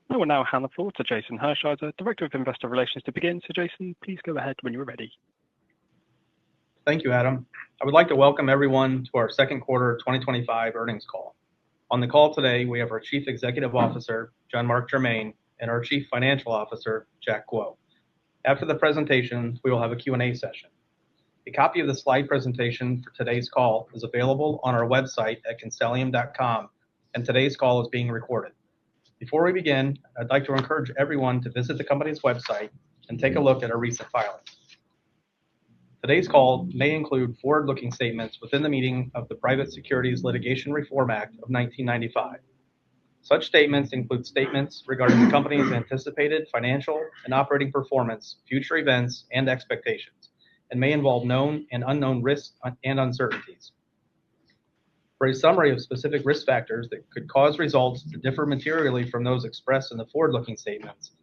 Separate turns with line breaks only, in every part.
I will now hand the floor to Jason Hershiser, Director of Investor Relations, to begin. So, Jason, please go ahead when you're ready.
Thank you, Adam. I would like to welcome everyone to our second quarter 2025 earnings call. On the call today, we have our Chief Executive Officer, Jean-Marc Germain, and our Chief Financial Officer, Jack Guo. After the presentation, we will have a Q&A session. A copy of the slide presentation for today's call is available on our website at constellium.com, and today's call is being recorded. Before we begin, I'd like to encourage everyone to visit the company's website and take a look at our recent filings. Today's call may include forward-looking statements within the meaning of the Private Securities Litigation Reform Act of 1995. Such statements include statements regarding the company's anticipated financial and operating performance, future events, and expectations, and may involve known and unknown risks and uncertainties. For a summary of specific risk factors that could cause results to differ materially from those expressed in the forward-looking statements,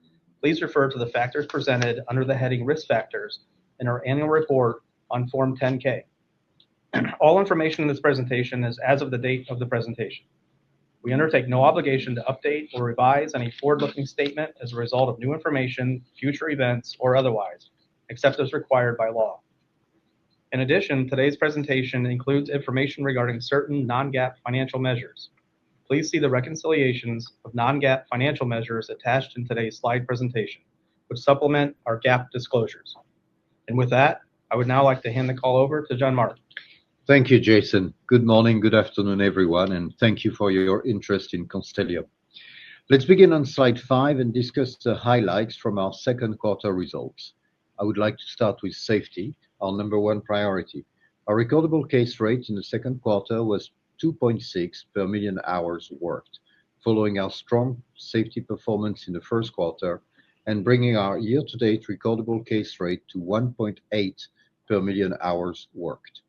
please refer to the factors presented under the heading Risk Factors in our annual report on Form 10-K. All information in this presentation is as of the date of the presentation. We undertake no obligation to update or revise any forward-looking statement as a result of new information, future events, or otherwise, except as required by law. In addition, today's presentation includes information regarding certain non-GAAP financial measures. Please see the reconciliations of non-GAAP financial measures attached in today's slide presentation, which supplement our GAAP disclosures. And with that, I would now like to hand the call over to Jean-Marc.
Thank you, Jason. Good morning, good afternoon, everyone, and thank you for your interest in Constellium. Let's begin on slide 5 and discuss the highlights from our second quarter results. I would like to start with safety, our number one priority. Our recordable case rate in the second quarter was 2.6 per million hours worked, following our strong safety performance in the first quarter and bringing our year-to-date recordable case rate to 1.8 per million hours worked.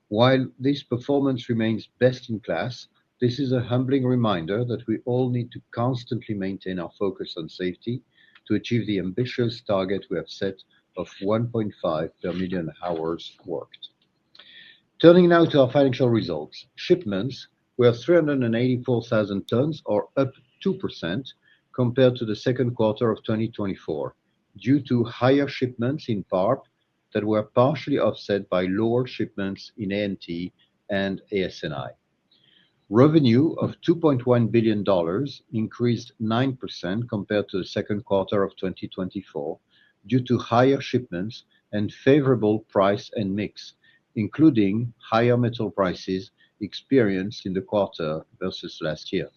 While this performance remains best in class, this is a humbling reminder that we all need to constantly maintain our focus on safety to achieve the ambitious target we have set of 1.5 per million hours worked. Turning now to our financial results. Shipments were 384,000 tons, or up 2% compared to the second quarter of 2024, due to higher shipments in PARP that were partially offset by lower shipments in A&T and AS&I. Revenue of $2.1 billion increased 9% compared to the second quarter of 2024 due to higher shipments and favorable price and mix, including higher metal prices experienced in the quarter versus last year.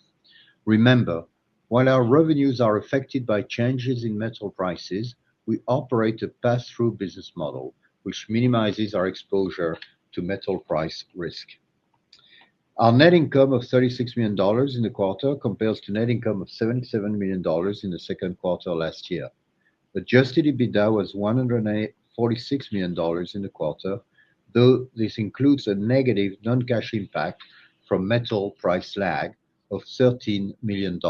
Remember, while our revenues are affected by changes in metal prices, we operate a pass-through business model, which minimizes our exposure to metal price risk. Our net income of $36 million in the quarter compares to net income of $77 million in the second quarter last year. Adjusted EBITDA was $146 million in the quarter, though this includes a negative non-cash impact from metal price lag of $13 million.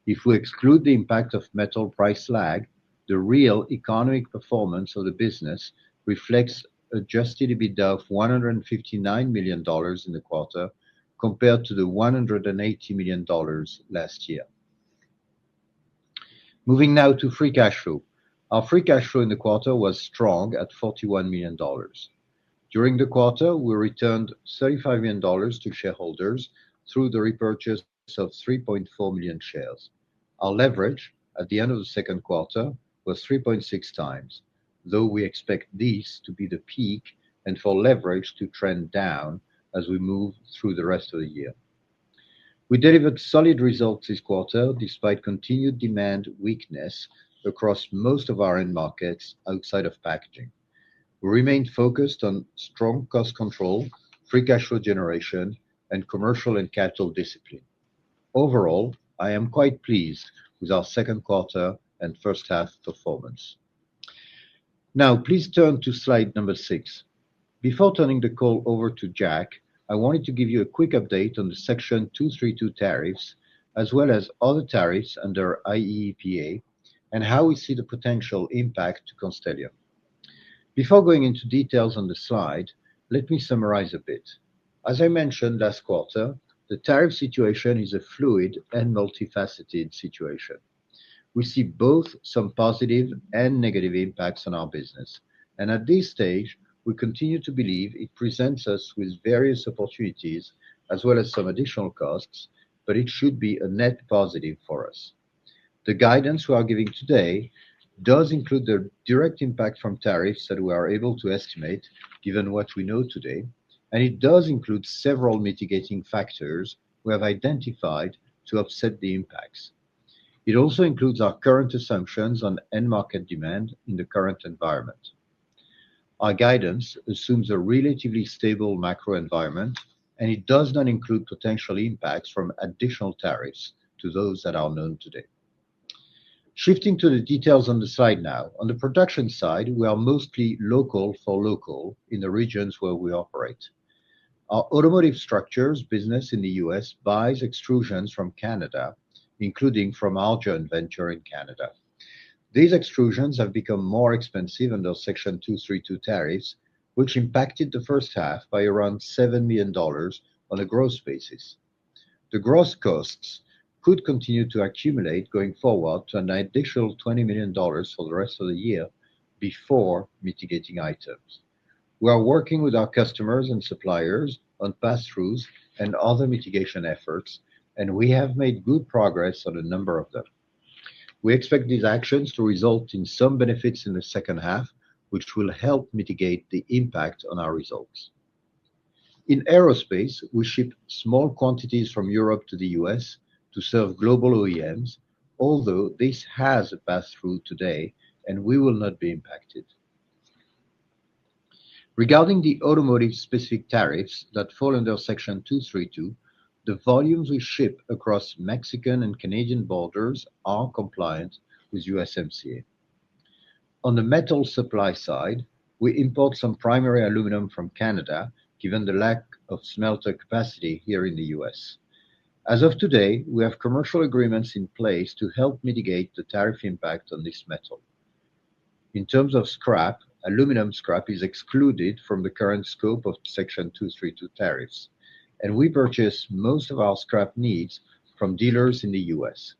If we exclude the impact of metal price lag, the real economic performance of the business reflects adjusted EBITDA of $159 million in the quarter compared to the $180 million last year. Moving now to free cash flow. Our free cash flow in the quarter was strong at $41 million. During the quarter, we returned $35 million to shareholders through the repurchase of 3.4 million shares. Our leverage at the end of the second quarter was 3.6 times, though we expect this to be the peak and for leverage to trend down as we move through the rest of the year. We delivered solid results this quarter despite continued demand weakness across most of our end markets outside of packaging. We remained focused on strong cost control, free cash flow generation, and commercial and capital discipline. Overall, I am quite pleased with our second quarter and first half performance. Now, please turn to slide number 6. Before turning the call over to Jack, I wanted to give you a quick update on the Section 232 tariffs, as well as other tariffs under IEEPA, and how we see the potential impact to Constellium. Before going into details on the slide, let me summarize a bit. As I mentioned last quarter, the tariff situation is a fluid and multifaceted situation. We see both some positive and negative impacts on our business, and at this stage, we continue to believe it presents us with various opportunities as well as some additional costs, but it should be a net positive for us. The guidance we are giving today does include the direct impact from tariffs that we are able to estimate given what we know today, and it does include several mitigating factors we have identified to offset the impacts. It also includes our current assumptions on end market demand in the current environment. Our guidance assumes a relatively stable macro environment, and it does not include potential impacts from additional tariffs to those that are known today. Shifting to the details on the slide now, on the production side, we are mostly local for local in the regions where we operate. Our automotive structures business in the US buys extrusions from Canada, including from our joint venture in Canada. These extrusions have become more expensive under Section 232 tariffs, which impacted the first half by around $7 million on a gross basis. The gross costs could continue to accumulate going forward to an additional $20 million for the rest of the year before mitigating items. We are working with our customers and suppliers on pass-throughs and other mitigation efforts, and we have made good progress on a number of them. We expect these actions to result in some benefits in the second half, which will help mitigate the impact on our results. In aerospace, we ship small quantities from Europe to the US to serve global OEMs, although this has a pass-through today, and we will not be impacted. Regarding the automotive-specific tariffs that fall under Section 232, the volumes we ship across Mexican and Canadian borders are compliant with USMCA. On the metal supply side, we import some primary aluminum from Canada, given the lack of smelter capacity here in the US. As of today, we have commercial agreements in place to help mitigate the tariff impact on this metal. In terms of scrap, aluminum scrap is excluded from the current scope of Section 232 tariffs, and we purchase most of our scrap needs from dealers in the US.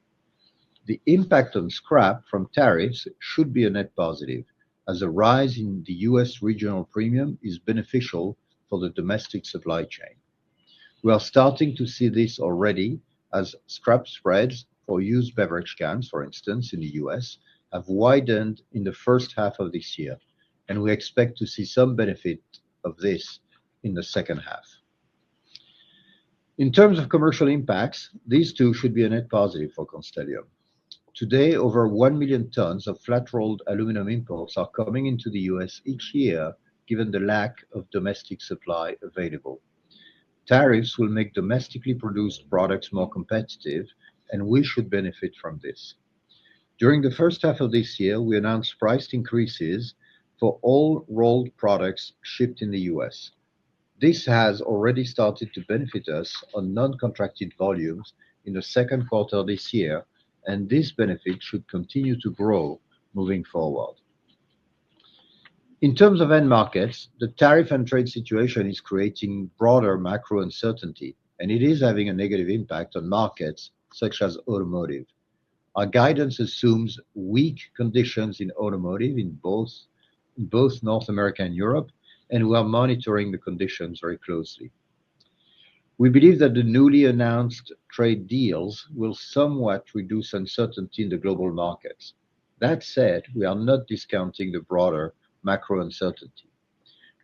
The impact on scrap from tariffs should be a net positive, as a rise in the US regional premium is beneficial for the domestic supply chain. We are starting to see this already, as scrap spreads for used beverage cans, for instance, in the US, have widened in the first half of this year, and we expect to see some benefit of this in the second half. In terms of commercial impacts, these two should be a net positive for Constellium. Today, over 1 million tons of flat-rolled aluminum imports are coming into the US each year, given the lack of domestic supply available. Tariffs will make domestically produced products more competitive, and we should benefit from this. During the first half of this year, we announced price increases for all rolled products shipped in the US. This has already started to benefit us on non-contracted volumes in the second quarter this year, and this benefit should continue to grow moving forward. In terms of end markets, the tariff and trade situation is creating broader macro uncertainty, and it is having a negative impact on markets such as automotive. Our guidance assumes weak conditions in automotive in both North America and Europe, and we are monitoring the conditions very closely. We believe that the newly announced trade deals will somewhat reduce uncertainty in the global markets. That said, we are not discounting the broader macro uncertainty.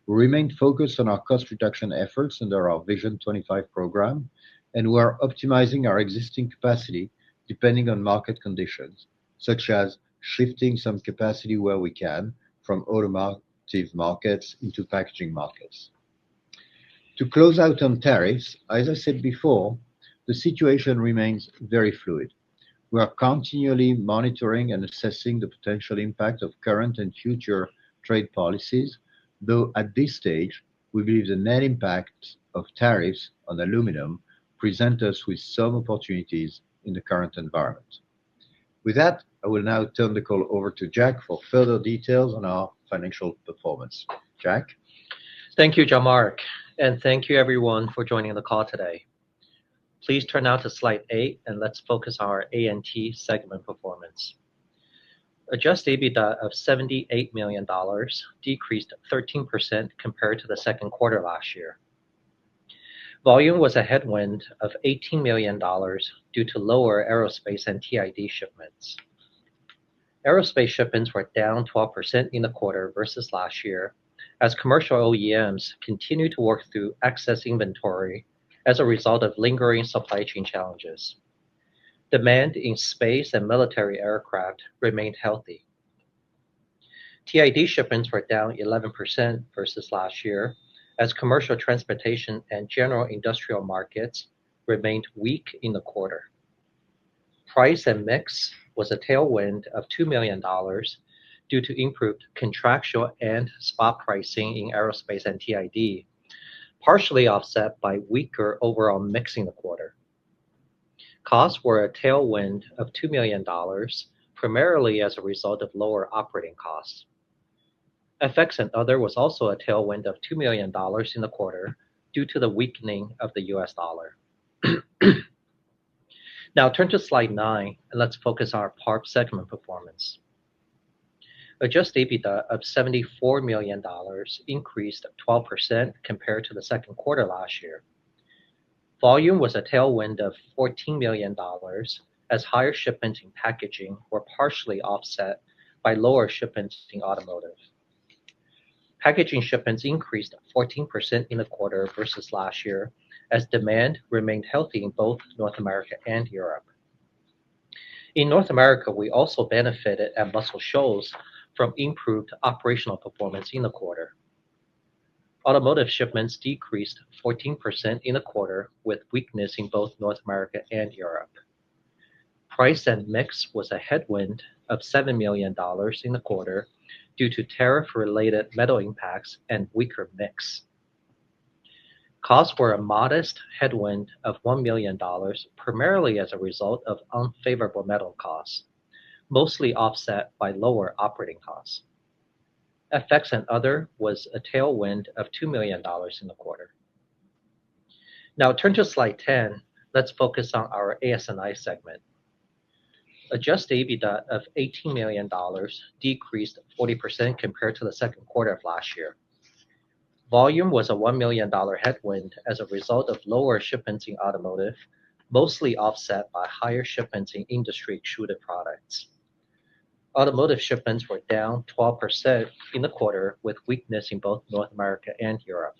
We remain focused on our cost reduction efforts under our Vision 25 program, and we are optimizing our existing capacity depending on market conditions, such as shifting some capacity where we can from automotive markets into packaging markets. To close out on tariffs, as I said before, the situation remains very fluid. We are continually monitoring and assessing the potential impact of current and future trade policies, though at this stage, we believe the net impact of tariffs on aluminum present us with some opportunities in the current environment. With that, I will now turn the call over to Jack for further details on our financial performance. Jack?
Thank you, Jean-Marc, and thank you everyone for joining the call today. Please turn now to slide 8 and let's focus on our A&T segment performance. Adjusted EBITDA of $78 million decreased 13% compared to the second quarter last year. Volume was a headwind of $18 million due to lower aerospace and TID shipments. Aerospace shipments were down 12% in the quarter versus last year as commercial OEMs continue to work through excess inventory as a result of lingering supply chain challenges. Demand in space and military aircraft remained healthy. TID shipments were down 11% versus last year as commercial transportation and general industrial markets remained weak in the quarter. Price and mix was a tailwind of $2 million due to improved contractual and spot pricing in aerospace and TID, partially offset by weaker overall mix in the quarter. Costs were a tailwind of $2 million, primarily as a result of lower operating costs. FX and other was also a tailwind of $2 million in the quarter due to the weakening of the US dollar. Now turn to slide 9 and let's focus on our PARP segment performance. Adjusted EBITDA of $74 million increased 12% compared to the second quarter last year. Volume was a tailwind of $14 million as higher shipments in packaging were partially offset by lower shipments in automotive. Packaging shipments increased 14% in the quarter versus last year as demand remained healthy in both North America and Europe. In North America, we also benefited at Muscle Shoals from improved operational performance in the quarter. Automotive shipments decreased 14% in the quarter with weakness in both North America and Europe. Price and mix was a headwind of $7 million in the quarter due to tariff-related metal impacts and weaker mix. Costs were a modest headwind of $1 million, primarily as a result of unfavorable metal costs, mostly offset by lower operating costs. FX and other was a tailwind of $2 million in the quarter. Now turn to slide 10. Let's focus on our AS&I segment. Adjusted EBITDA of $18 million decreased 40% compared to the second quarter of last year. Volume was a $1 million headwind as a result of lower shipments in automotive, mostly offset by higher shipments in industry extruded products. Automotive shipments were down 12% in the quarter with weakness in both North America and Europe.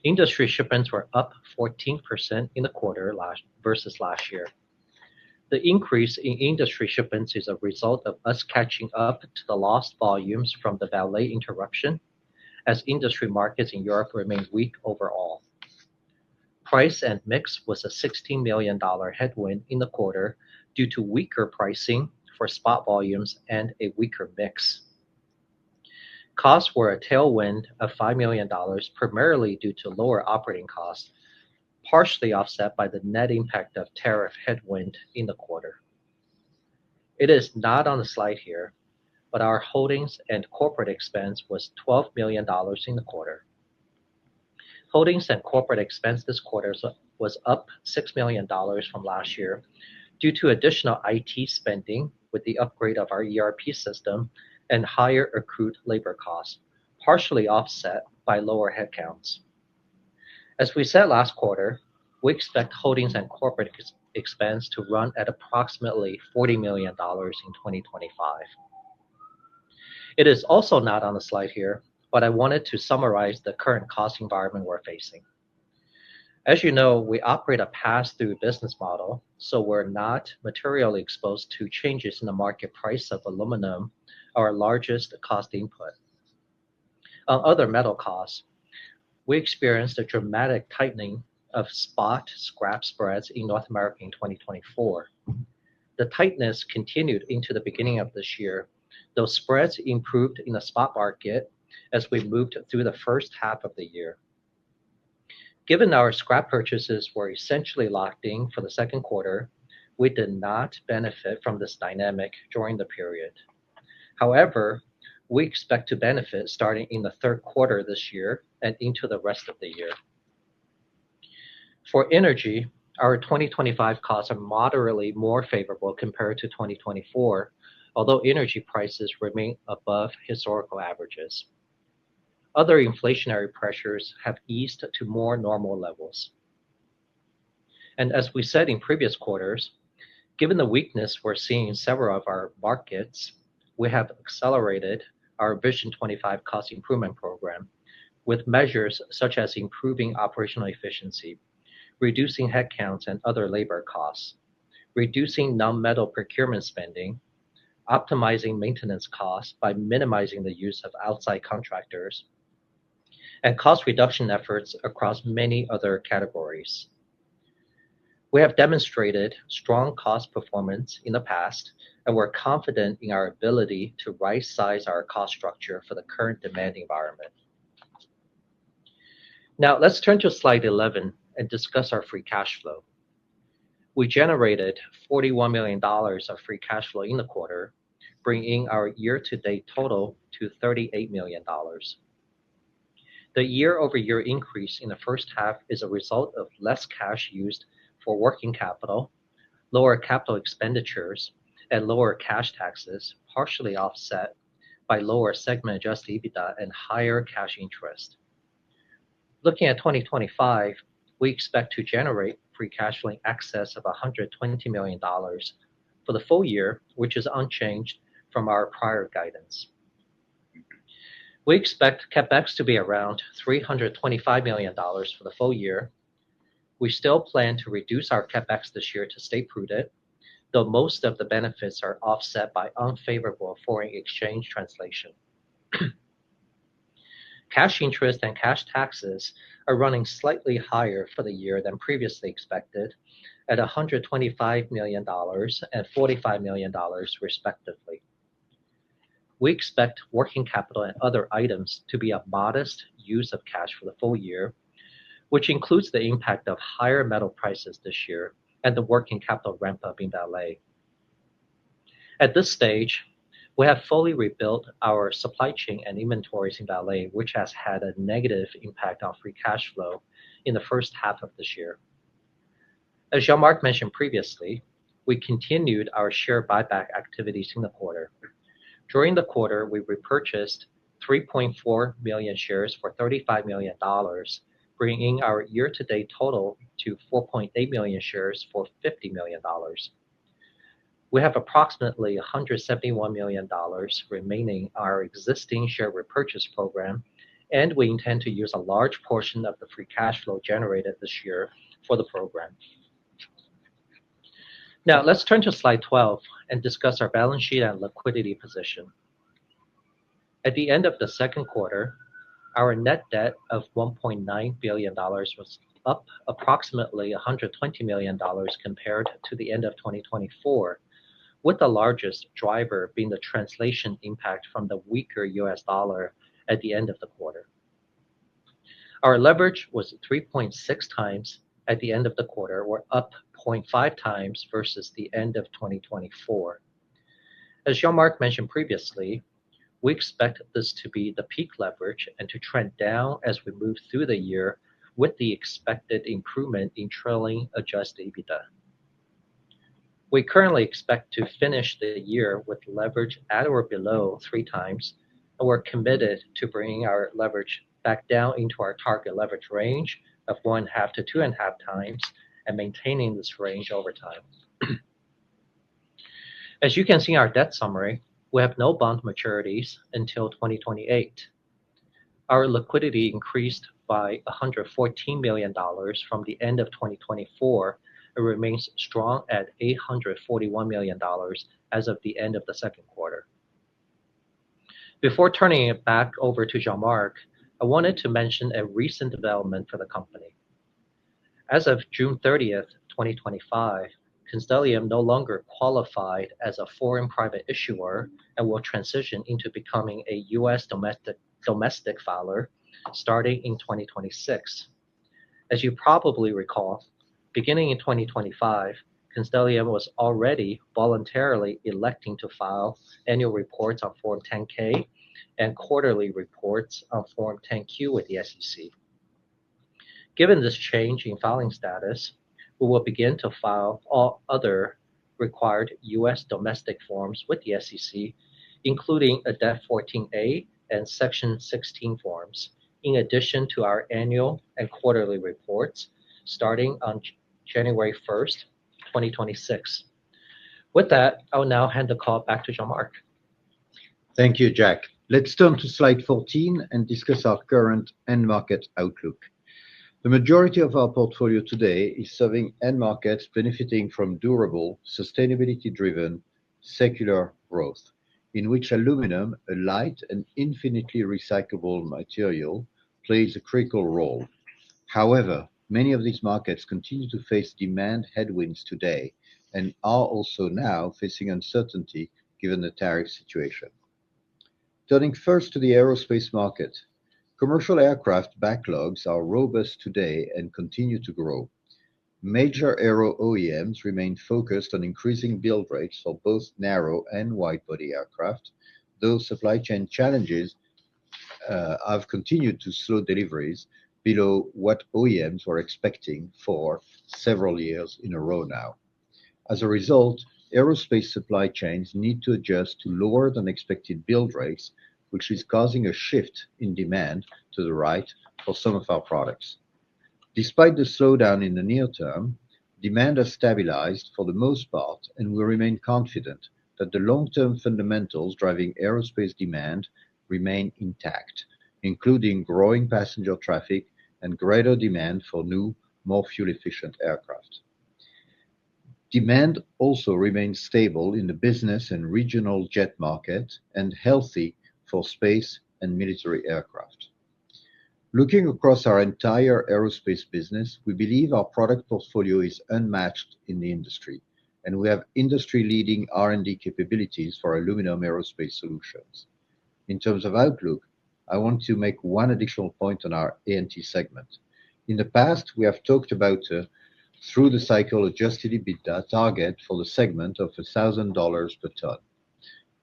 Industry shipments were up 14% in the quarter versus last year. The increase in industry shipments is a result of us catching up to the lost volumes from the Vale interruption, as industry markets in Europe remain weak overall. Price and mix was a $16 million headwind in the quarter due to weaker pricing for spot volumes and a weaker mix. Costs were a tailwind of $5 million, primarily due to lower operating costs, partially offset by the net impact of tariff headwind in the quarter. It is not on the slide here, but our holdings and corporate expense was $12 million in the quarter. Holdings and corporate expense this quarter was up $6 million from last year due to additional IT spending with the upgrade of our ERP system and higher accrued labor costs, partially offset by lower headcounts. As we said last quarter, we expect holdings and corporate expense to run at approximately $40 million in 2025. It is also not on the slide here, but I wanted to summarize the current cost environment we're facing. As you know, we operate a pass-through business model, so we're not materially exposed to changes in the market price of aluminum, our largest cost input. On other metal costs, we experienced a dramatic tightening of spot scrap spreads in North America in 2024. The tightness continued into the beginning of this year, though spreads improved in the spot market as we moved through the first half of the year. Given our scrap purchases were essentially locked in for the second quarter, we did not benefit from this dynamic during the period. However, we expect to benefit starting in the third quarter this year and into the rest of the year. For energy, our 2025 costs are moderately more favorable compared to 2024, although energy prices remain above historical averages. Other inflationary pressures have eased to more normal levels. And as we said in previous quarters, given the weakness we're seeing in several of our markets, we have accelerated our Vision 25 cost improvement program with measures such as improving operational efficiency, reducing headcounts and other labor costs, reducing non-metal procurement spending, optimizing maintenance costs by minimizing the use of outside contractors, and cost reduction efforts across many other categories. We have demonstrated strong cost performance in the past, and we're confident in our ability to right-size our cost structure for the current demand environment. Now, let's turn to slide 11 and discuss our free cash flow. We generated $41 million of free cash flow in the quarter, bringing our year-to-date total to $38 million. The year-over-year increase in the first half is a result of less cash used for working capital, lower capital expenditures, and lower cash taxes, partially offset by lower segment adjusted EBITDA and higher cash interest. Looking at 2025, we expect to generate free cash flow in excess of $120 million for the full year, which is unchanged from our prior guidance. We expect CapEx to be around $325 million for the full year. We still plan to reduce our CapEx this year to stay prudent, though most of the benefits are offset by unfavorable foreign exchange translation. Cash interest and cash taxes are running slightly higher for the year than previously expected at $125 million and $45 million respectively. We expect working capital and other items to be a modest use of cash for the full year, which includes the impact of higher metal prices this year and the working capital ramp-up in Vale. At this stage, we have fully rebuilt our supply chain and inventories in Vale, which has had a negative impact on free cash flow in the first half of this year. As Jean-Marc mentioned previously, we continued our share buyback activities in the quarter. During the quarter, we repurchased 3.4 million shares for $35 million, bringing our year-to-date total to 4.8 million shares for $50 million. We have approximately $171 million remaining on our existing share repurchase program, and we intend to use a large portion of the free cash flow generated this year for the program. Now, let's turn to slide 12 and discuss our balance sheet and liquidity position. At the end of the second quarter, our net debt of $1.9 billion was up approximately $120 million compared to the end of 2024, with the largest driver being the translation impact from the weaker US dollar at the end of the quarter. Our leverage was 3.6 times at the end of the quarter, or up 0.5 times versus the end of 2024. As Jean-Marc mentioned previously, we expect this to be the peak leverage and to trend down as we move through the year with the expected improvement in trailing adjusted EBITDA. We currently expect to finish the year with leverage at or below 3 times, and we're committed to bringing our leverage back down into our target leverage range of 1.5 to 2.5 times and maintaining this range over time. As you can see in our debt summary, we have no bond maturities until 2028. Our liquidity increased by $114 million from the end of 2024 and remains strong at $841 million as of the end of the second quarter. Before turning it back over to Jean-Marc, I wanted to mention a recent development for the company. As of June 30th, 2025, Constellium no longer qualified as a foreign private issuer and will transition into becoming a U.S. domestic filer starting in 2026. As you probably recall, beginning in 2025, Constellium was already voluntarily electing to file annual reports on Form 10-K and quarterly reports on Form 10-Q with the SEC. Given this change in filing status, we will begin to file all other required U.S. domestic forms with the SEC, including a DEF 14A and Section 16 forms, in addition to our annual and quarterly reports starting on January 1st, 2026. With that, I will now hand the call back to Jean-Marc.
Thank you, Jack. Let's turn to slide 14 and discuss our current end market outlook. The majority of our portfolio today is serving end markets benefiting from durable, sustainability-driven, secular growth, in which aluminum, a light and infinitely recyclable material, plays a critical role. However, many of these markets continue to face demand headwinds today and are also now facing uncertainty given the tariff situation. Turning first to the aerospace market, commercial aircraft backlogs are robust today and continue to grow. Major aero OEMs remain focused on increasing build rates for both narrow and wide-body aircraft, though supply chain challenges have continued to slow deliveries below what OEMs were expecting for several years in a row now. As a result, aerospace supply chains need to adjust to lower than expected build rates, which is causing a shift in demand to the right for some of our products. Despite the slowdown in the near term, demand has stabilized for the most part, and we remain confident that the long-term fundamentals driving aerospace demand remain intact, including growing passenger traffic and greater demand for new, more fuel-efficient aircraft. Demand also remains stable in the business and regional jet market and healthy for space and military aircraft. Looking across our entire aerospace business, we believe our product portfolio is unmatched in the industry, and we have industry-leading R&D capabilities for aluminum aerospace solutions. In terms of outlook, I want to make one additional point on our A&T segment. In the past, we have talked about through the cycle adjusted EBITDA target for the segment of $1,000 per ton.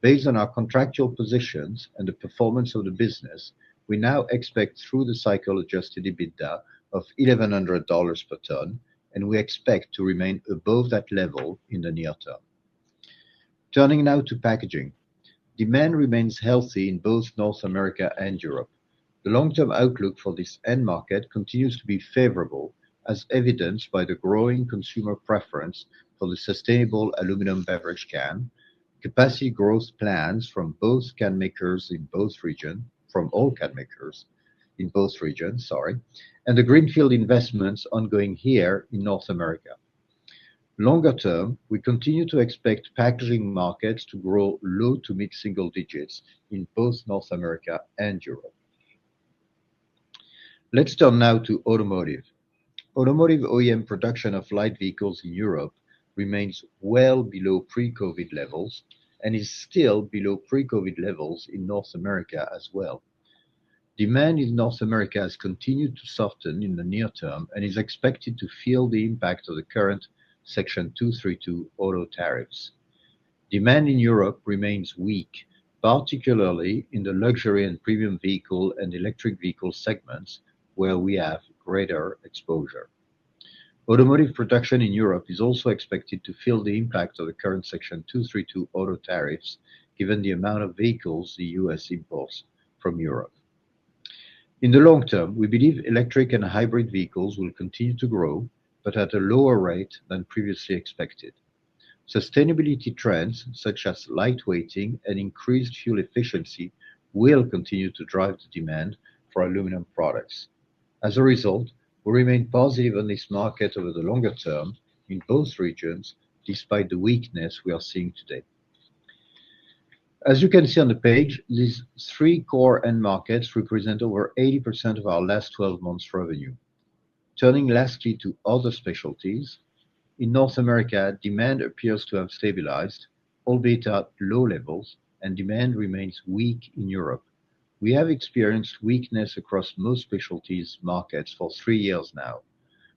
Based on our contractual positions and the performance of the business, we now expect through the cycle adjusted EBITDA of $1,100 per ton, and we expect to remain above that level in the near term. Turning now to packaging. Demand remains healthy in both North America and Europe. The long-term outlook for this end market continues to be favorable, as evidenced by the growing consumer preference for the sustainable aluminum beverage can, capacity growth plans from all can makers in both regions, and the greenfield investments ongoing here in North America. Longer term, we continue to expect packaging markets to grow low to mid-single digits in both North America and Europe. Let's turn now to automotive. Automotive OEM production of light vehicles in Europe remains well below pre-COVID levels and is still below pre-COVID levels in North America as well. Demand in North America has continued to soften in the near term and is expected to feel the impact of the current Section 232 auto tariffs. Demand in Europe remains weak, particularly in the luxury and premium vehicle and electric vehicle segments where we have greater exposure. Automotive production in Europe is also expected to feel the impact of the current Section 232 auto tariffs, given the amount of vehicles the US imports from Europe. In the long term, we believe electric and hybrid vehicles will continue to grow, but at a lower rate than previously expected. Sustainability trends, such as lightweighting and increased fuel efficiency, will continue to drive the demand for aluminum products. As a result, we remain positive on this market over the longer term in both regions, despite the weakness we are seeing today. As you can see on the page, these three core end markets represent over 80% of our last 12 months' revenue. Turning lastly to other specialties, in North America, demand appears to have stabilized, albeit at low levels, and demand remains weak in Europe. We have experienced weakness across most specialties markets for 3 years now.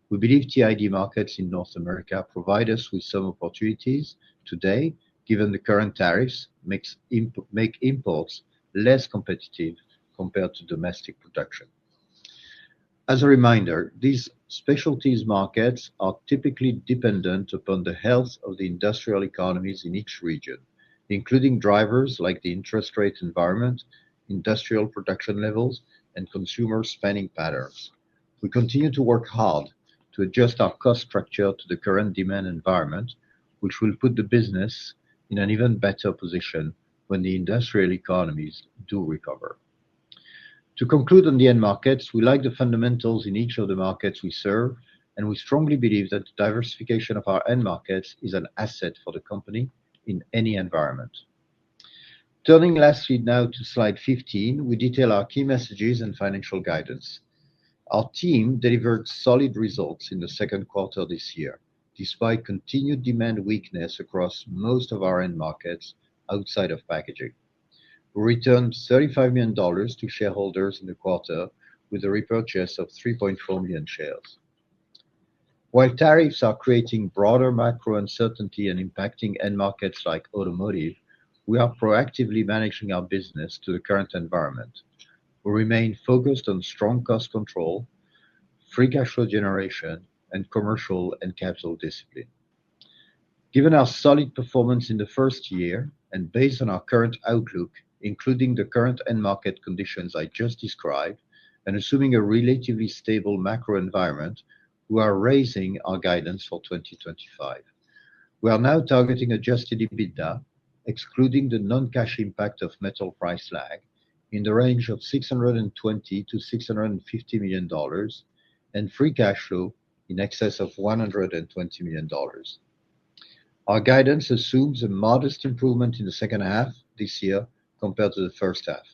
We believe TID markets in North America provide us with some opportunities today, given the current tariffs make imports less competitive compared to domestic production. As a reminder, these specialties markets are typically dependent upon the health of the industrial economies in each region, including drivers like the interest rate environment, industrial production levels, and consumer spending patterns. We continue to work hard to adjust our cost structure to the current demand environment, which will put the business in an even better position when the industrial economies do recover. To conclude on the end markets, we like the fundamentals in each of the markets we serve, and we strongly believe that the diversification of our end markets is an asset for the company in any environment. Turning lastly now to slide 15, we detail our key messages and financial guidance. Our team delivered solid results in the second quarter this year, despite continued demand weakness across most of our end markets outside of packaging. We returned $35 million to shareholders in the quarter with a repurchase of 3.4 million shares. While tariffs are creating broader macro uncertainty and impacting end markets like automotive, we are proactively managing our business to the current environment. We remain focused on strong cost control, free cash flow generation, and commercial and capital discipline. Given our solid performance in the first year and based on our current outlook, including the current end market conditions I just described, and assuming a relatively stable macro environment, we are raising our guidance for 2025. We are now targeting adjusted EBITDA, excluding the non-cash impact of metal price lag, in the range of $620 to $650 million, and free cash flow in excess of $120 million. Our guidance assumes a modest improvement in the second half this year compared to the first half.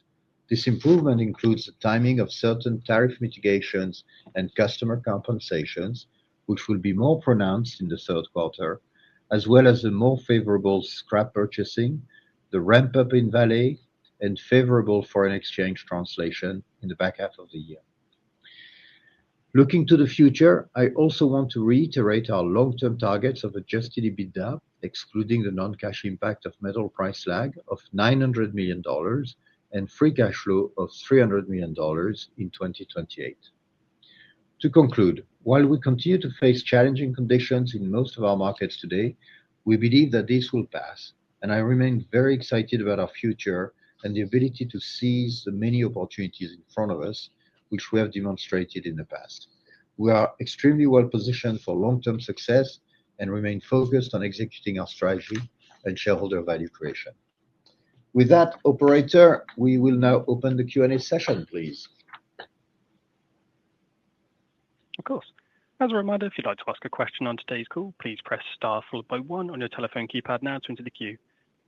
This improvement includes the timing of certain tariff mitigations and customer compensations, which will be more pronounced in the third quarter, as well as a more favorable scrap purchasing, the ramp-up in Valley, and favorable foreign exchange translation in the back half of the year. Looking to the future, I also want to reiterate our long-term targets of adjusted EBITDA, excluding the non-cash impact of metal price lag, of $900 million and free cash flow of $300 million in 2028. To conclude, while we continue to face challenging conditions in most of our markets today, we believe that this will pass, and I remain very excited about our future and the ability to seize the many opportunities in front of us, which we have demonstrated in the past. We are extremely well positioned for long-term success and remain focused on executing our strategy and shareholder value creation. With that, operator, we will now open the Q&A session, please.
Of course. As a reminder, if you'd like to ask a question on today's call, please press star followed by 1 on your telephone keypad now to enter the queue.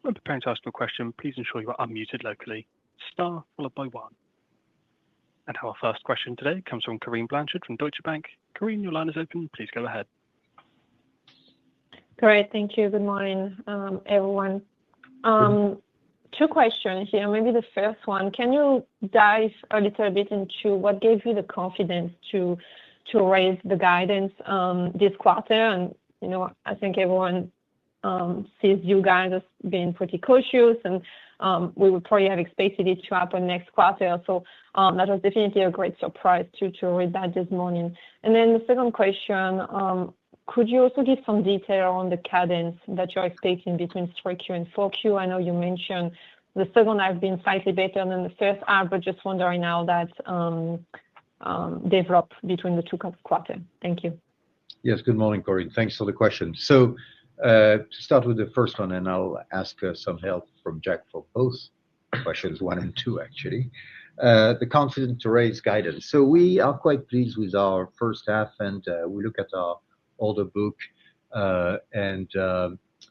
When preparing to ask your question, please ensure you are unmuted locally. Star followed by 1. And our first question today comes from Corinne Blanchard from Deutsche Bank. Corinne, your line is open. Please go ahead.
Great. Thank you. Good morning, everyone. Two questions here. Maybe the first one, can you dive a little bit into what gave you the confidence to raise the guidance this quarter? And, I think everyone sees you guys as being pretty cautious, and we would probably have expected it to happen next quarter. So that was definitely a great surprise to read that this morning. And then the second question, could you also give some detail on the cadence that you're expecting between 3Q and 4Q? I know you mentioned the second half being slightly better than the first half, but just wondering how that developed between the two quarters. Thank you.
Yes, good morning, Corinne. Thanks for the question. So to start with the first one, and I'll ask some help from Jack for both questions, 1 and 2, actually. The confidence to raise guidance. So we are quite pleased with our first half, and we look at our order book and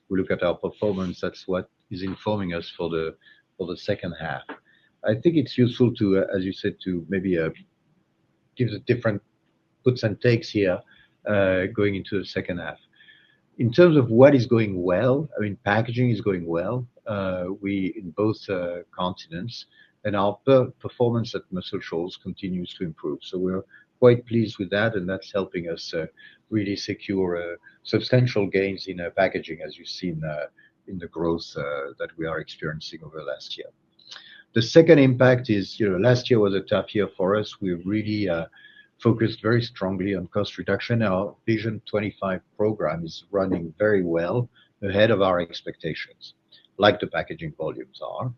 we look at our performance. That's what is informing us for the second half. I think it's useful to, as you said, to maybe give the different puts and takes here going into the second half. In terms of what is going well, I mean, packaging is going well. We in both continents, and our performance at Muscle Shoals continues to improve. So we're quite pleased with that, and that's helping us really secure substantial gains in packaging, as you've seen in the growth that we are experiencing over last year. The second impact is, last year was a tough year for us. We really focused very strongly on cost reduction. Our Vision 25 program is running very well ahead of our expectations, like the packaging volumes are.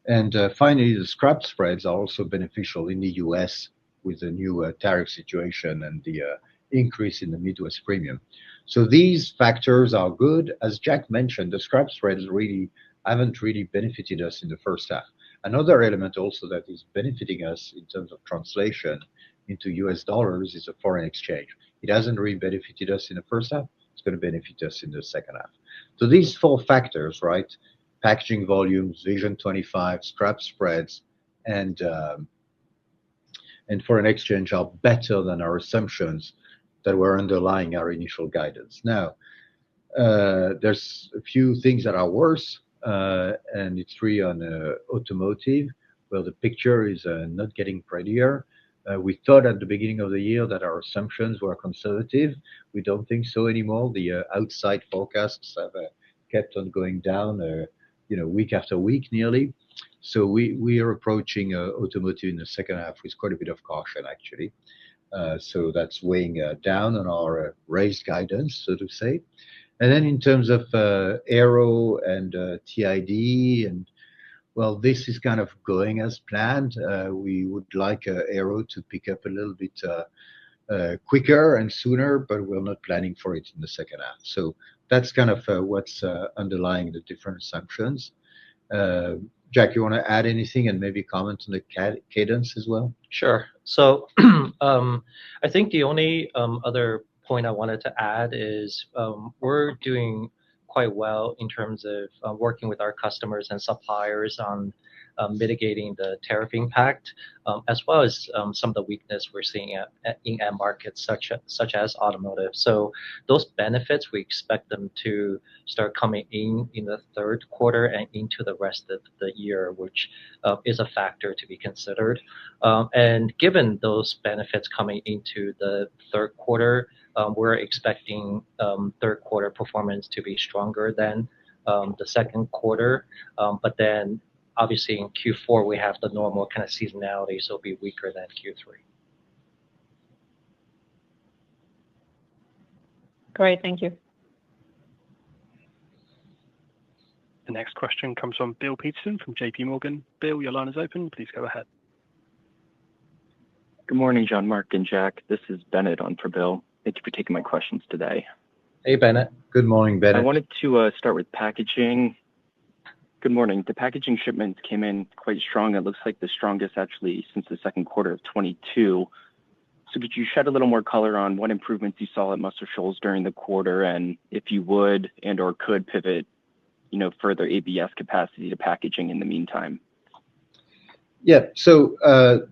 And finally, the scrap spreads are also beneficial in the US with the new tariff situation and the increase in the Midwest premium. So these factors are good. As Jack mentioned, the scrap spreads haven't really benefited us in the first half. Another element also that is benefiting us in terms of translation into US dollars is a foreign exchange. It hasn't really benefited us in the first half. It's going to benefit us in the second half. So these four factors, right? Packaging volumes, Vision 25, scrap spreads, and foreign exchange are better than our assumptions that were underlying our initial guidance. Now, there's a few things that are worse, and it's really on automotive, where the picture is not getting prettier. We thought at the beginning of the year that our assumptions were conservative. We don't think so anymore. The outside forecasts have kept on going down, week after week nearly. So we are approaching automotive in the second half with quite a bit of caution, actually. So that's weighing down on our raised guidance, so to say. And then in terms of aero and TID, and well, this is kind of going as planned. We would like aero to pick up a little bit quicker and sooner, but we're not planning for it in the second half. So that's kind of what's underlying the different assumptions. Jack, you want to add anything and maybe comment on the cadence as well?
Sure. So I think the only other point I wanted to add is we're doing quite well in terms of working with our customers and suppliers on mitigating the tariff impact, as well as some of the weakness we're seeing in end markets such as automotive. So those benefits, we expect them to start coming in the third quarter and into the rest of the year, which is a factor to be considered. And given those benefits coming into the third quarter, we're expecting third quarter performance to be stronger than the second quarter. But then obviously in Q4, we have the normal kind of seasonality, so it'll be weaker than Q3.
Great, thank you.
The next question comes from Bill Peterson from JP Morgan. Bill, your line is open. Please go ahead.
Good morning, Jean-Marc and Jack. This is Bennett on for Bill. Thank you for taking my questions today.
Hey, Bennett. Good morning, Bennett.
I wanted to start with packaging. Good morning. The packaging shipments came in quite strong. It looks like the strongest actually since the second quarter of 22. So could you shed a little more color on what improvements you saw at Muscle Shoals during the quarter, and if you would and or could pivot, further ABS capacity to packaging in the meantime?
Yeah. So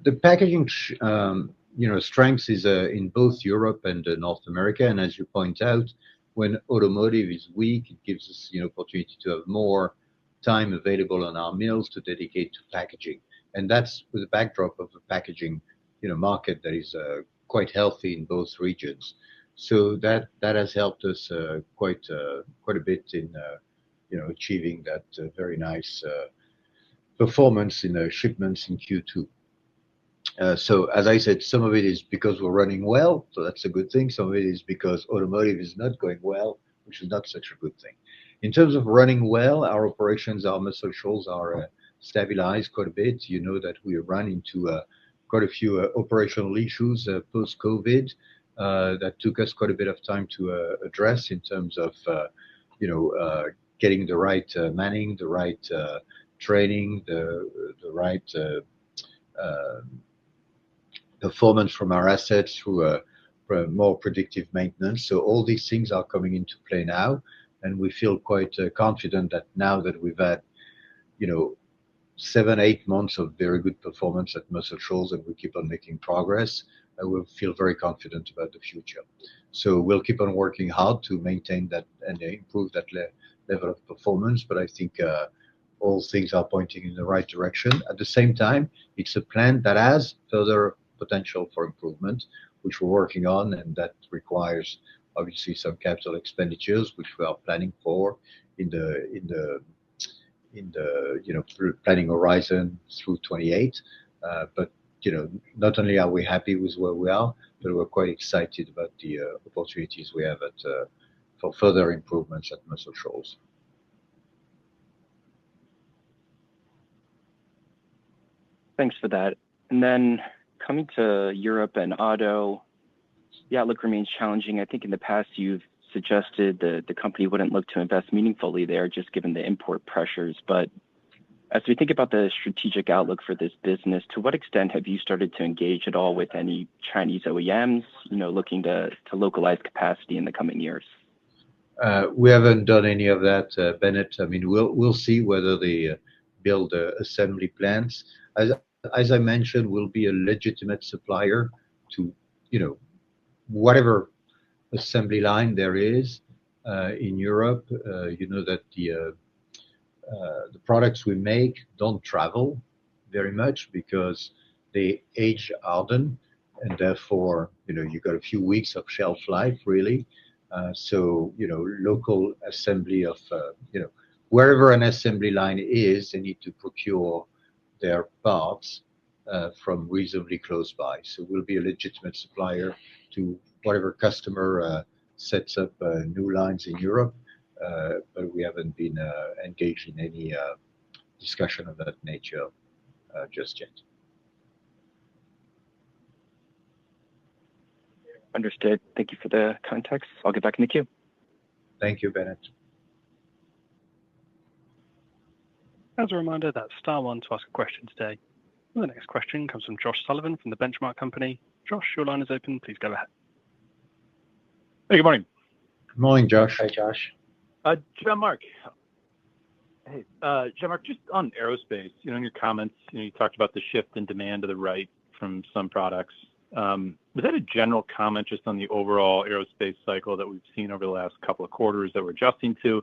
the packaging, strength is in both Europe and North America. And as you point out, when automotive is weak, it gives us the opportunity to have more time available on our mills to dedicate to packaging. And that's with the backdrop of a packaging market that is quite healthy in both regions. So that has helped us quite a bit in achieving that very nice performance in shipments in Q2. So as I said, some of it is because we're running well, so that's a good thing. Some of it is because automotive is not going well, which is not such a good thing. In terms of running well, our operations, our Muscle Shoals are stabilized quite a bit. You know that we ran into quite a few operational issues post-COVID that took us quite a bit of time to address in terms of, getting the right manning, the right training, the right performance from our assets through more predictive maintenance. So all these things are coming into play now, and we feel quite confident that now that we've had, 7-8 months of very good performance at Muscle Shoals, and we keep on making progress, we'll feel very confident about the future. So we'll keep on working hard to maintain that and improve that level of performance. But I think all things are pointing in the right direction. At the same time, it's a plant that has further potential for improvement, which we're working on, and that requires obviously some capital expenditures, which we are planning for in the planning horizon through 28. But not only are we happy with where we are, but we're quite excited about the opportunities we have for further improvements at Muscle Shoals.
Thanks for that. And then coming to Europe and auto, the outlook remains challenging. I think in the past you've suggested that the company wouldn't look to invest meaningfully there just given the import pressures. But as we think about the strategic outlook for this business, to what extent have you started to engage at all with any Chinese OEMs, looking to localize capacity in the coming years?
We haven't done any of that, Bennett. I mean, we'll see whether they build assembly plants. As I mentioned, we'll be a legitimate supplier to, whatever assembly line there is in Europe. You know that the products we make don't travel very much because they age harden, and therefore, you got a few weeks of shelf life really. So, local assembly of, wherever an assembly line is, they need to procure their parts from reasonably close by. So we'll be a legitimate supplier to whatever customer sets up new lines in Europe, but we haven't been engaged in any discussion of that nature just yet.
Understood. Thank you for the context. I'll get back in the queue.
Thank you, Bennett.
As a reminder, that's star one to ask a question today. The next question comes from Josh Sullivan from the Benchmark Company. Josh, your line is open. Please go ahead.
Hey, good morning.
Good morning, Josh.
Hi, Josh.
Jean-Marc. Hey, Jean-Marc, just on aerospace, in your comments, you talked about the shift in demand to the right from some products. Was that a general comment just on the overall aerospace cycle that we've seen over the last couple of quarters that we're adjusting to?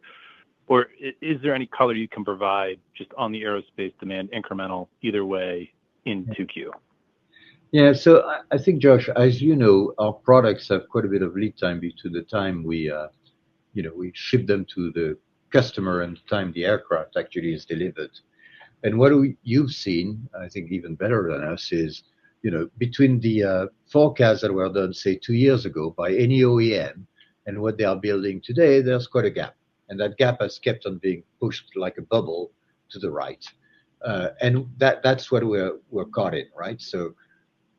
Or is there any color you can provide just on the aerospace demand incremental either way in 2Q?
Yeah, so I think, Josh, as you know, our products have quite a bit of lead time between the time we ship them to the customer and the time the aircraft actually is delivered. And what you've seen, I think even better than us, is between the forecasts that were done, say, 2 years ago by any OEM and what they are building today, there's quite a gap. And that gap has kept on being pushed like a bubble to the right. And that's what we're caught in, right? So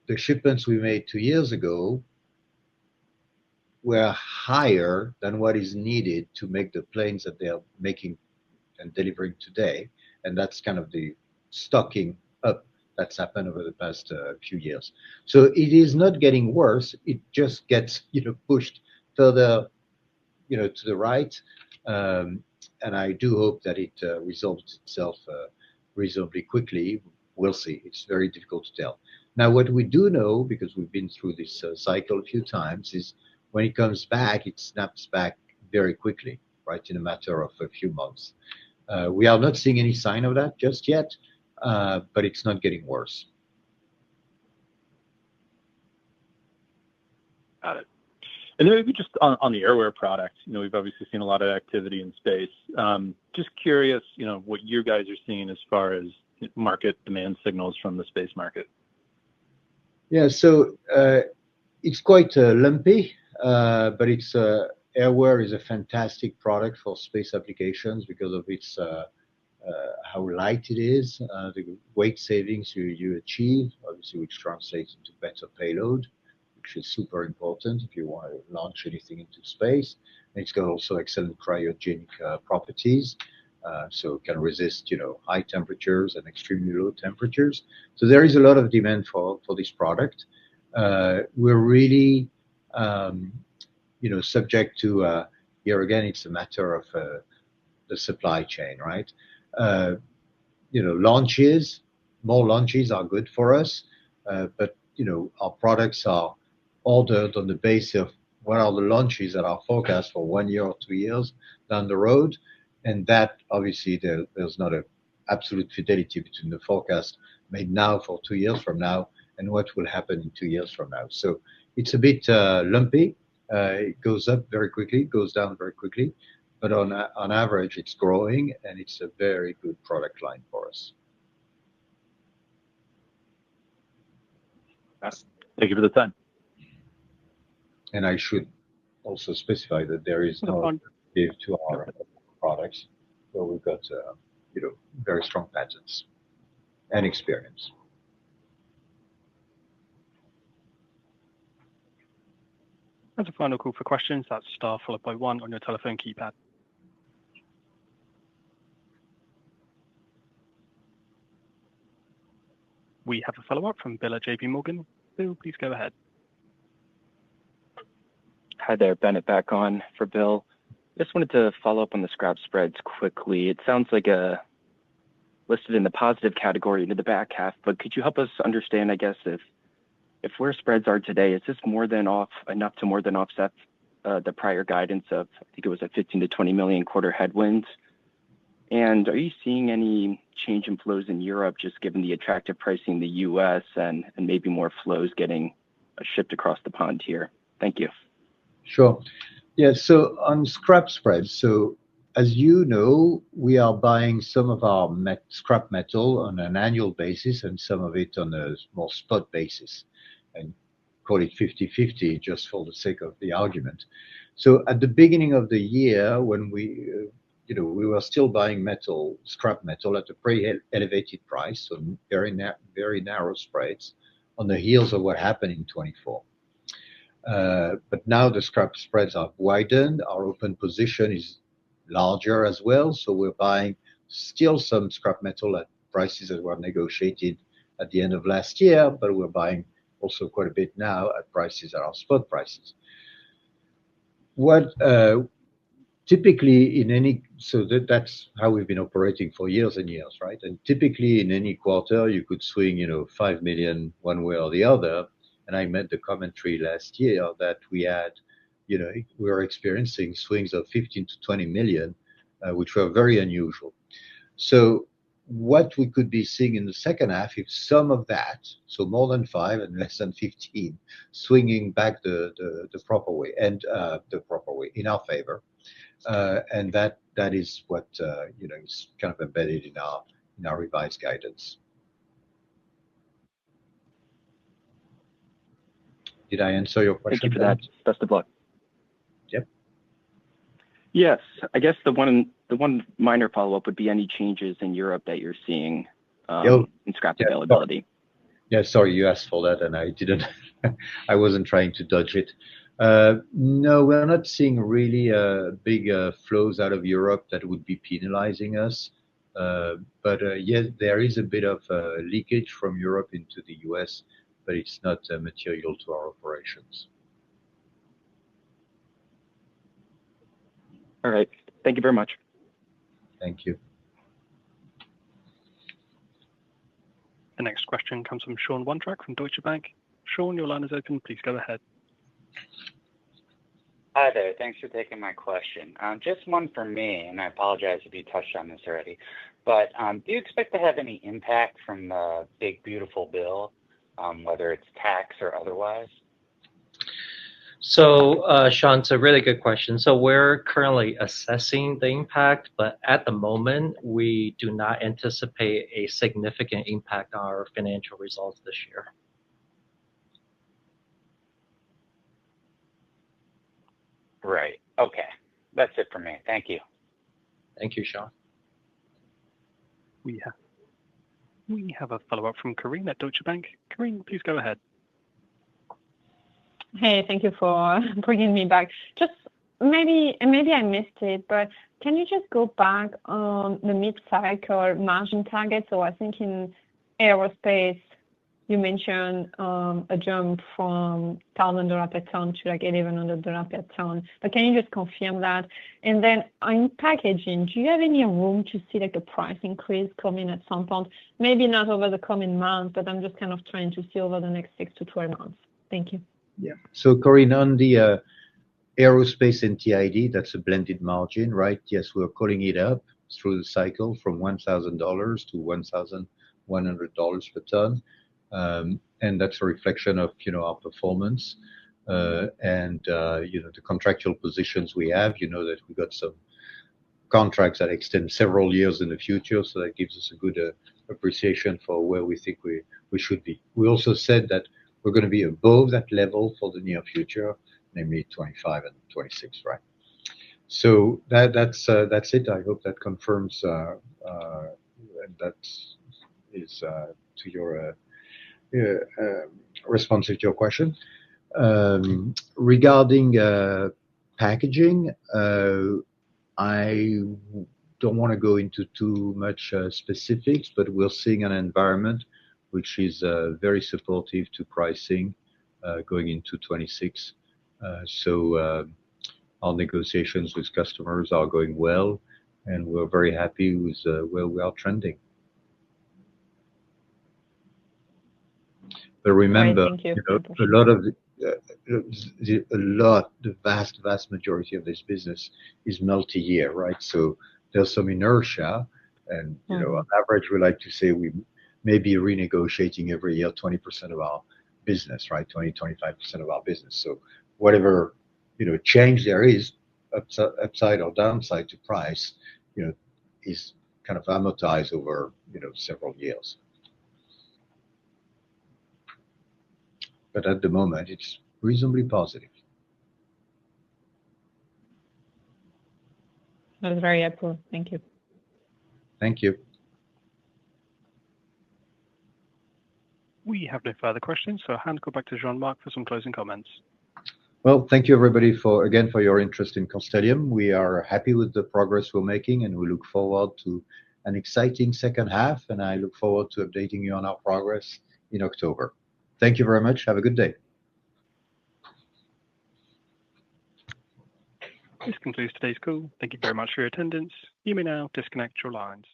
the shipments we made 2 years ago were higher than what is needed to make the planes that they are making and delivering today. And that's kind of the stocking up that's happened over the past few years. So it is not getting worse. It just gets pushed further to the right. And I do hope that it resolves itself reasonably quickly. We'll see. It's very difficult to tell. Now, what we do know, because we've been through this cycle a few times, is when it comes back, it snaps back very quickly, right, in a matter of a few months. We are not seeing any sign of that just yet, but it's not getting worse.
Got it. And then maybe just on the airwear product, we've obviously seen a lot of activity in space. Just curious, what you guys are seeing as far as market demand signals from the space market.
Yeah, so it's quite lumpy, but it's airwear is a fantastic product for space applications because of its how light it is, the weight savings you achieve, obviously, which translates into better payload, which is super important if you want to launch anything into space. And it's got also excellent cryogenic properties, so it can resist, high temperatures and extremely low temperatures. So there is a lot of demand for this product. We're really, subject to, here again, it's a matter of the supply chain, right? Launches, more launches are good for us, but, our products are ordered on the basis of what are the launches that are forecast for 1 year or 2 years down the road. And that, obviously, there's not an absolute fidelity between the forecast made now for 2 years from now and what will happen in 2 years from now. So it's a bit lumpy. It goes up very quickly, goes down very quickly. But on average, it's growing, and it's a very good product line for us.
Thank you for the time.
And I should also specify that there is no alternative to our products, where we've got very strong patents and experience.
As a final call for questions, that's star followed by 1 on your telephone keypad. We have a follow-up from Bill at JP Morgan. Bill, please go ahead.
Hi there, Bennett back on for Bill. Just wanted to follow up on the scrap spreads quickly. It sounds like listed in the positive category into the back half, but could you help us understand, I guess, if where spreads are today, is this enough to more than offset the prior guidance of, I think it was a 15 to 20 million quarter headwinds? And are you seeing any change in flows in Europe, just given the attractive pricing in the US and maybe more flows getting shipped across the pond here? Thank you.
Sure. Yeah, so on scrap spreads, so as you know, we are buying some of our scrap metal on an annual basis and some of it on a more spot basis, and call it 50-50 just for the sake of the argument. So at the beginning of the year, when we were still buying scrap metal at a pretty elevated price, so very narrow spreads on the heels of what happened in 24. But now the scrap spreads are widened. Our open position is larger as well, so we're buying still some scrap metal at prices that were negotiated at the end of last year, but we're buying also quite a bit now at prices that are spot prices. What typically that's how we've been operating for years and years, right? And typically in any quarter, you could swing, 5 million one way or the other. And I made the commentary last year that we were experiencing swings of 15 to 20 million, which were very unusual. So what we could be seeing in the second half, if some of that, so more than 5 and less than 15, swinging back the proper way and the proper way in our favor, and that is what is kind of embedded in our revised guidance. Did I answer your question?
Thank you for that. Best of luck.
Yep.
Yes, I guess the one minor follow-up would be any changes in Europe that you're seeing in scrap availability.
Yeah, sorry, you asked for that, and I didn't. I wasn't trying to dodge it. No, we're not seeing really big flows out of Europe that would be penalizing us. But yes, there is a bit of leakage from Europe into the US, but it's not material to our operations.
All right. Thank you very much.
Thank you.
The next question comes from Sean Wondrack from Deutsche Bank. Sean, your line is open. Please go ahead.
Hi there. Thanks for taking my question. Just one for me, and I apologize if you touched on this already, but do you expect to have any impact from the big, beautiful bill, whether it's tax or otherwise?
So, Sean, it's a really good question. So we're currently assessing the impact, but at the moment, we do not anticipate a significant impact on our financial results this year.
Right. Okay. That's it for me. Thank you.
Thank you, Sean.
We have a follow-up from Karine at Deutsche Bank. Karine, please go ahead.
Hey, thank you for bringing me back. Just maybe I missed it, but can you just go back on the mid-cycle margin target? So I think in aerospace, you mentioned a jump from $1,000 per ton to like $1,100 per ton. But can you just confirm that? And then in packaging, do you have any room to see like a price increase coming at some point? Maybe not over the coming months, but I'm just kind of trying to see over the next 6 to 12 months. Thank you.
Yeah. So, Corinne, on the aerospace and TID, that's a blended margin, right? Yes, we're calling it up through the cycle from $1,000 to $1,100 per ton. And that's a reflection of, our performance and, the contractual positions we have. You know that we got some contracts that extend several years in the future, so that gives us a good appreciation for where we think we should be. We also said that we're going to be above that level for the near future, namely 25 and 26, right? So that's it. I hope that confirms and that is to your responsive to your question. Regarding packaging, I don't want to go into too much specifics, but we're seeing an environment which is very supportive to pricing going into 26. So our negotiations with customers are going well, and we're very happy with where we are trending. But remember,
Right, thank you.
a lot of the vast majority of this business is multi-year, right? So there's some inertia, and on average, we like to say we may be renegotiating every year 20% of our business, right? 25% of our business. So whatever change there is, upside or downside to price, is kind of amortized over several years. But at the moment, it's reasonably positive.
That was very helpful. Thank you.
Thank you.
We have no further questions, so I'll hand it back to Jean-Marc for some closing comments.
Well, thank you everybody for your interest in Constellium. We are happy with the progress we're making, and we look forward to an exciting second half, and I look forward to updating you on our progress in October. Thank you very much. Have a good day.
This concludes today's call. Thank you very much for your attendance. You may now disconnect your lines.